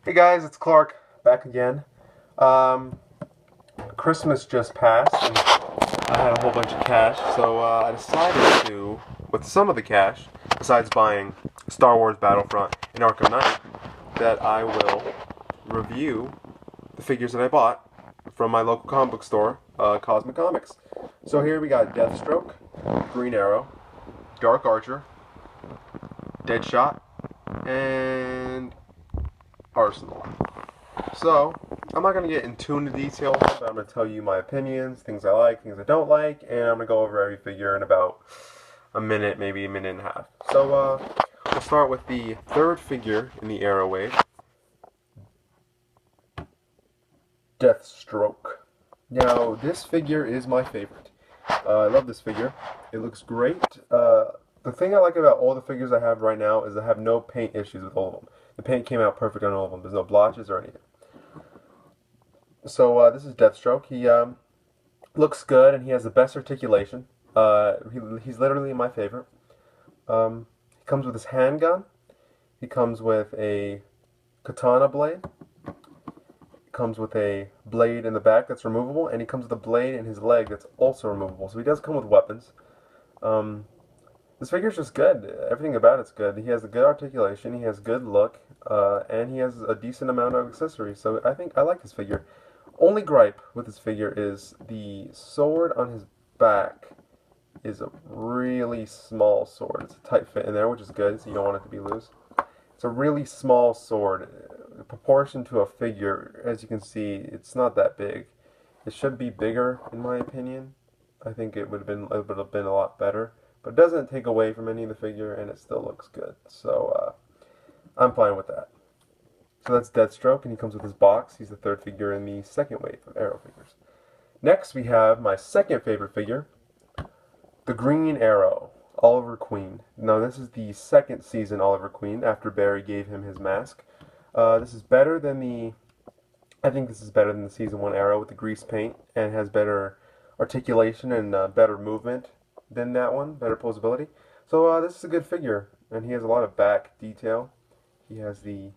Hey guys, it's Clark back again. Um, Christmas just passed, and I had a whole bunch of cash, so I decided to, with some of the cash, besides buying Star Wars Battlefront and Arkham Knight, that I will review the figures that I bought from my local comic book store, Cosmic Comics. So here we got Deathstroke, Green Arrow, Dark Archer, Deadshot, and Arsenal. So, I'm not going to get into detail, but I'm going to tell you my opinions, things I like, things I don't like, and I'm going to go over every figure in about a minute, maybe a minute and a half. So, we'll start with the third figure in the Arrow wave, Deathstroke. Now, this figure is my favorite. I love this figure. It looks great. The thing I like about all the figures I have right now is I have no paint issues with all of them. The paint came out perfect on all of them. There's no blotches or anything. So this is Deathstroke. He looks good, and he has the best articulation. He's literally my favorite. He comes with his handgun. He comes with a katana blade. He comes with a blade in the back that's removable, and he comes with a blade in his leg that's also removable. So he does come with weapons. This figure's just good. Everything about it's good. He has a good articulation. He has good look, and he has a decent amount of accessories. So I think I like this figure. Only gripe with this figure is the sword on his back is a really small sword. It's a tight fit in there, which is good, so you don't want it to be loose. It's a really small sword. In proportion to a figure, as you can see, it's not that big. It should be bigger, in my opinion. I think it would have been a lot better. But it doesn't take away from any of the figure, and it still looks good. So, I'm fine with that. So that's Deathstroke, and he comes with his box. He's the third figure in the second wave of Arrow figures. Next, we have my second favorite figure, the Green Arrow, Oliver Queen. Now, this is the second season Oliver Queen, after Barry gave him his mask. This is better than the... I think this is better than the Season 1 Arrow with the grease paint, and has better articulation and better movement than that one, better posability. So, this is a good figure, and he has a lot of back detail. He has the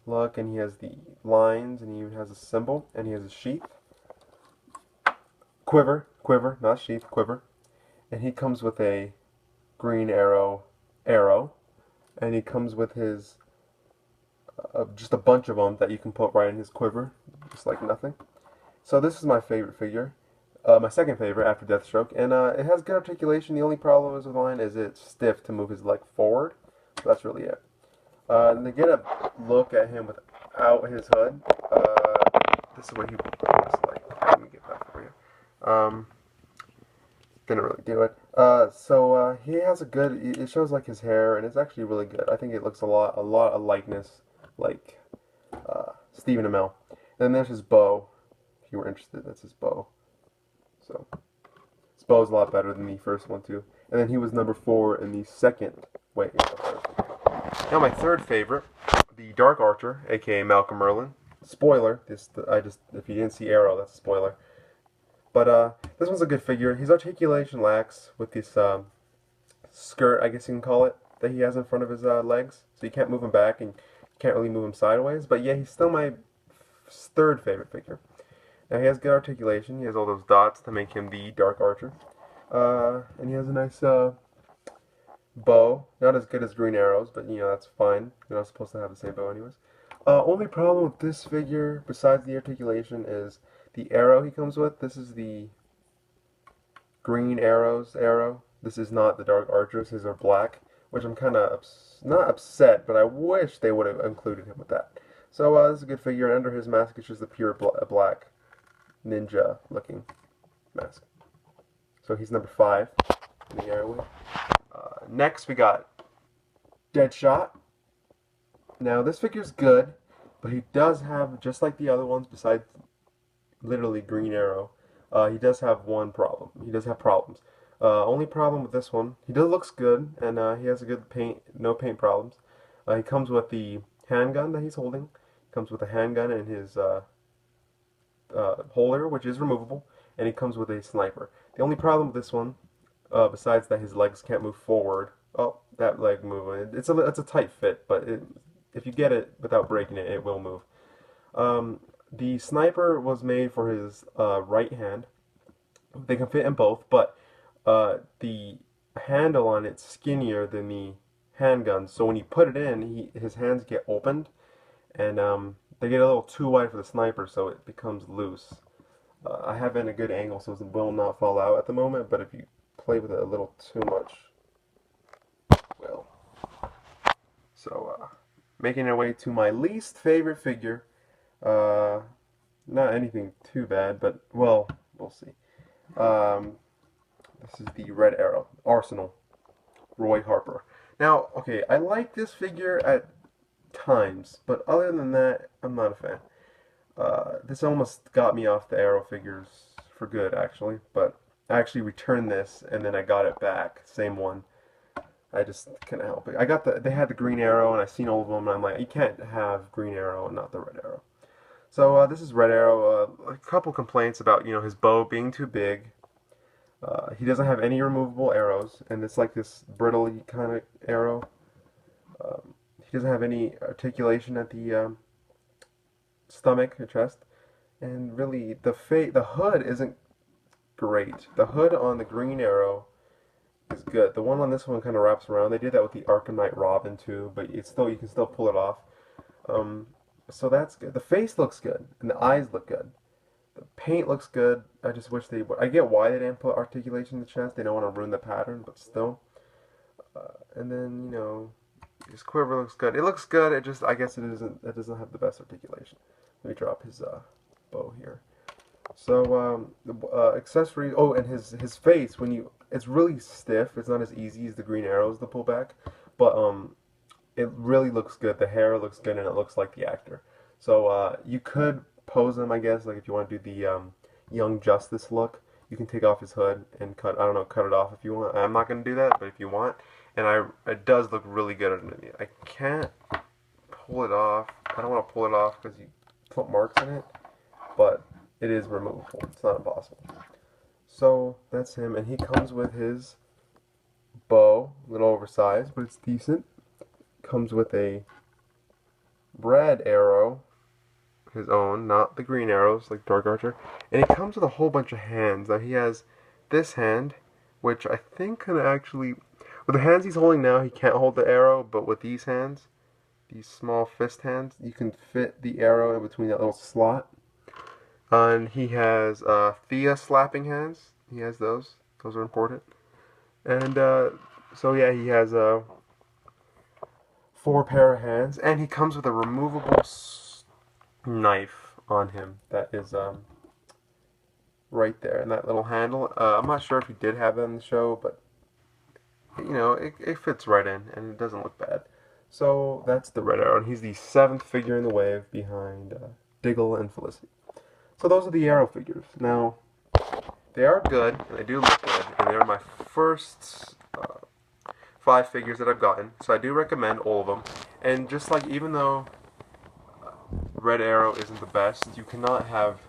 look, and he has the lines, and he even has a symbol, and he has a sheath. Quiver, not sheath, quiver. And he comes with a green arrow, and he comes with his, just a bunch of them that you can put right in his quiver, just like nothing. So this is my favorite figure, my second favorite after Deathstroke, and it has good articulation. The only problem is with mine is it's stiff to move his leg forward, so that's really it. And to get a look at him without his hood, this is what he looks like. Let me get that for you. Didn't really do it. So he has a good. It shows like his hair, and it's actually really good. I think it looks a lot of likeness, like Stephen Amell. And then there's his bow. If you were interested, that's his bow. So his bow is a lot better than the first one too. And then he was number 4 in the second wave. Now my third favorite, the Dark Archer, aka Malcolm Merlyn. Spoiler, if you didn't see Arrow, that's a spoiler. But this one's a good figure. His articulation lacks with this skirt, I guess you can call it, that he has in front of his legs. So you can't move him back, and you can't really move him sideways. But yeah, he's still my third favorite figure. Now he has good articulation. He has all those dots to make him the Dark Archer. And he has a nice bow. Not as good as Green Arrow's, but you know, that's fine. You're not supposed to have the same bow anyways. Only problem with this figure, besides the articulation, is the arrow he comes with. This is the Green Arrow's arrow. This is not the Dark Archer's. His are black, which I'm kind of not upset, but I wish they would have included him with that. So this is a good figure, and under his mask it's just a pure black ninja-looking mask. So he's number 5 in the Arrow. Next we got Deadshot. Now this figure's good, but he does have, just like the other ones, besides literally Green Arrow, he does have one problem. He does have problems. Only problem with this one, he does looks good, and he has a good paint, no paint problems. He comes with the handgun that he's holding. He comes with a handgun in his holder, which is removable, and he comes with a sniper. The only problem with this one, besides that his legs can't move forward. Oh, that leg movement. It's a tight fit, but if you get it without breaking it, it will move. The sniper was made for his right hand. They can fit in both, but the handle on it's skinnier than the handgun. So when you put it in, his hands get opened, and they get a little too wide for the sniper, so it becomes loose. I have it in a good angle, so it will not fall out at the moment. But if you play with it a little too much, it will. So making our way to my least favorite figure. Not anything too bad, but well, we'll see. This is the Red Arrow, Arsenal, Roy Harper. Now, okay, I like this figure at times, but other than that, I'm not a fan. This almost got me off the Arrow figures for good, actually, but I actually returned this, and then I got it back, same one. I just couldn't help it. They had the Green Arrow, and I seen all of them, and I'm like, you can't have Green Arrow and not the Red Arrow. So this is Red Arrow. A couple complaints about his bow being too big. He doesn't have any removable arrows, and it's like this brittle kind of arrow. He doesn't have any articulation at the stomach or chest, and really the hood isn't great. The hood on the Green Arrow is good. The one on this one kind of wraps around. They did that with the Arkham Knight Robin too, but you can still pull it off. So that's good. The face looks good, and the eyes look good. The paint looks good. I just wish they would. I get why they didn't put articulation in the chest. They don't want to ruin the pattern, but still. And then his quiver looks good. It looks good. I guess it doesn't have the best articulation. Let me drop his bow here. So the accessories. Oh, and his face it's really stiff. It's not as easy as the Green Arrows to pull back, but it really looks good. The hair looks good, and it looks like the actor. So you could pose him, I guess, like if you want to do the Young Justice look. You can take off his hood and cut it off if you want. I'm not going to do that, but if you want. And it does look really good underneath. I can't pull it off. I don't want to pull it off because you put marks in it, but it is removable. It's not impossible. So that's him, and he comes with his bow, a little oversized, but it's decent. Comes with a Red Arrow, his own, not the Green Arrows like Dark Archer, and it comes with a whole bunch of hands. Now he has this hand, which I think can actually, with the hands he's holding now, he can't hold the arrow, but with these hands, these small fist hands, you can fit the arrow in between that little slot. And he has Thea slapping hands. He has those. Those are important. And so yeah, he has 4 pair of hands, and he comes with a removable knife on him that is right there, and that little handle. I'm not sure if he did have that in the show, but it fits right in, and it doesn't look bad. So that's the Red Arrow, and he's the 7th figure in the wave behind Diggle and Felicity. So those are the Arrow figures. Now, they are good, and they do look good, and they're my first 5 figures that I've gotten, so I do recommend all of them. And just like, even though Red Arrow isn't the best, you cannot have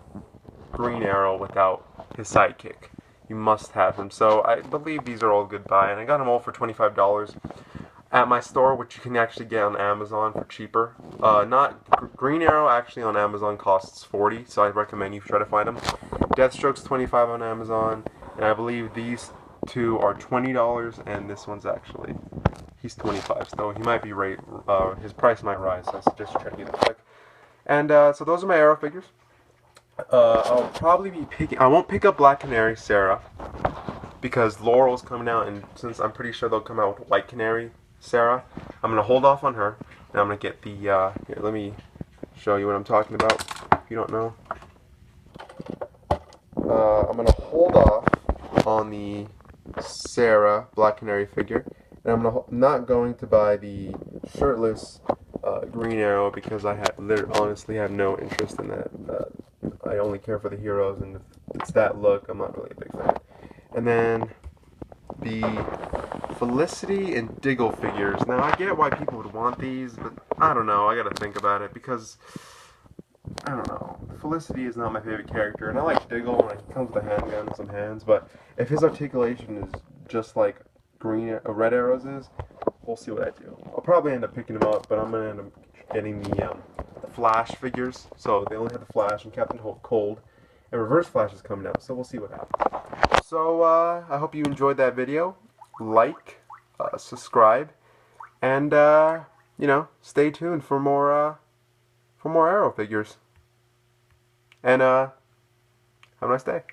Green Arrow without his sidekick. You must have him. So I believe these are all good buy, and I got them all for $25 at my store, which you can actually get on Amazon for cheaper. Green Arrow actually on Amazon costs $40, so I recommend you try to find them. Deathstroke's $25 on Amazon, and I believe these 2 are $20, and this one's actually, he's $25, so he might be his price might rise, so I suggest you try to get it quick. And so those are my Arrow figures. I'll probably be I won't pick up Black Canary Sarah, because Laurel's coming out, and since I'm pretty sure they'll come out with White Canary Sarah, I'm going to hold off on her, and I'm going to get the, here, let me show you what I'm talking about, if you don't know. I'm going to hold off on the Sarah Black Canary figure, and I'm not going to buy the shirtless Green Arrow, because I honestly have no interest in that. I only care for the heroes, and if it's that look, I'm not really a big fan. And then the Felicity and Diggle figures. Now, I get why people would want these, but I don't know. I gotta think about it, because I don't know. Felicity is not my favorite character, and I like Diggle when he comes with a handgun and some hands, but if his articulation is just like Red Arrow's is, we'll see what I do. I'll probably end up picking him up, but I'm gonna end up getting the Flash figures. So they only have the Flash and Captain Cold, and Reverse Flash is coming out. So we'll see what happens. So I hope you enjoyed that video. Like, subscribe, and you know, stay tuned for more Arrow figures. And have a nice day.